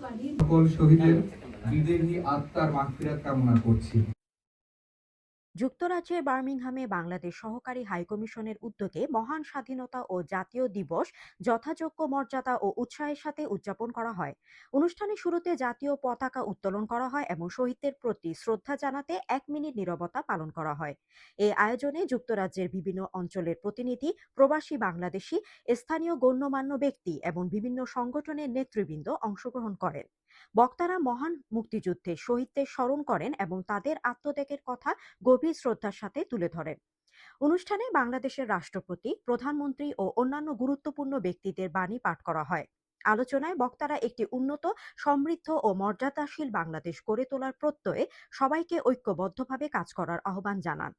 সকল শহীদের বিদেহী আত্মার মাগফিরাত কামনা করছি। যুক্তরাজ্যের বার্মিংহামে বাংলাদেশ সহকারী হাইকমিশনের উদ্যোগে মহান স্বাধীনতা ও জাতীয় দিবস যথাযোগ্য মর্যাদা ও উৎসাহের সাথে উদযাপন করা হয়। অনুষ্ঠানের শুরুতে জাতীয় পতাকা উত্তোলন করা হয় এবং শহীদদের প্রতি শ্রদ্ধা জানাতে 1 মিনিট নীরবতা পালন করা হয়। এই আয়োজনে যুক্তরাজ্যের বিভিন্ন অঞ্চলের প্রতিনিধি, প্রবাসী বাংলাদেশি, স্থানীয় গণ্যমান্য ব্যক্তি এবং বিভিন্ন সংগঠনের নেতৃবৃন্দ অংশগ্রহণ করেন। বক্তারা মহান মুক্তিযুদ্ধে শহীদদের স্মরণ করেন এবং তাদের আত্মত্যাগের কথা গভীর শ্রদ্ধার সাথে তুলে ধরেন। অনুষ্ঠানে বাংলাদেশের রাষ্ট্রপতি, প্রধানমন্ত্রী ও অন্যান্য গুরুত্বপূর্ণ ব্যক্তিদের বাণী পাঠ করা হয়। আলোচনায় বক্তারা একটি উন্নত, সমৃদ্ধ ও মর্যাদাশীল বাংলাদেশ গড়ে তোলার প্রত্যয়ে সবাইকে ঐক্যবদ্ধভাবে কাজ করার আহ্বান জানান।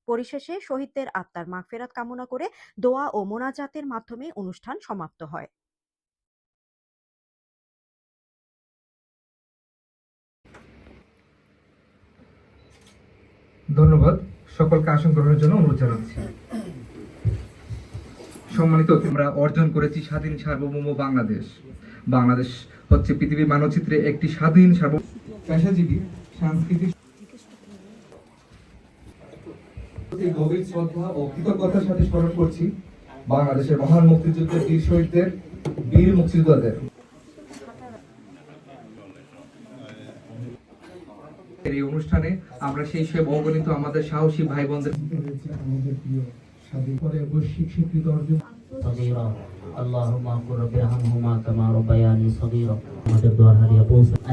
পরিশেষে শহীদদের আত্মার মাগফিরাত কামনা করে দোয়া ও মোনাজাতের মাধ্যমে অনুষ্ঠান সমাপ্ত হয়। ধন্যবাদ। সকলকে আসন গ্রহণের জন্য অনুরোধ জানাচ্ছি। সম্মানিত, আমরা অর্জন করেছি স্বাধীন সার্বভৌম বাংলাদেশ। বাংলাদেশ হচ্ছে পৃথিবীর মানচিত্রে একটি স্বাধীন পেশাজীবী সাংস্কৃতিক গভীর শ্রদ্ধা ও কৃতজ্ঞতার সাথে স্মরণ করছি বাংলাদেশের মহান মুক্তিযুদ্ধের বীর শহীদদের, বীর মুক্তিযোদ্ধাদের। এই অনুষ্ঠানে আমরা সেই সব অগণিত আমাদের সাহসী ভাই বোনদের আমাদের প্রিয় স্বাধীন করে বৈশ্বিক স্বীকৃতি অর্জন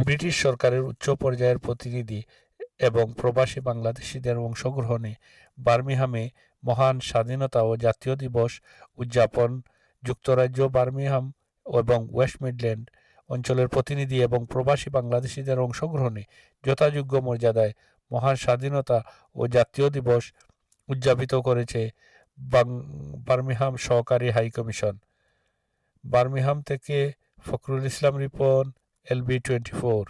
ব্রিটিশ সরকারের উচ্চ পর্যায়ের প্রতিনিধি এবং প্রবাসী বাংলাদেশিদের অংশগ্রহণে বার্মিংহামে মহান স্বাধীনতা ও জাতীয় দিবস উদযাপন। যুক্তরাজ্য, বার্মিংহাম এবং ওয়েস্ট মিডল্যান্ড অঞ্চলের প্রতিনিধি এবং প্রবাসী বাংলাদেশিদের অংশগ্রহণে যথাযোগ্য মর্যাদায় মহান স্বাধীনতা ও জাতীয় দিবস উদযাপিত করেছে বার্মিংহাম সহকারী হাইকমিশন। বার্মিংহাম থেকে ফখরুল ইসলাম রিপন, LB24।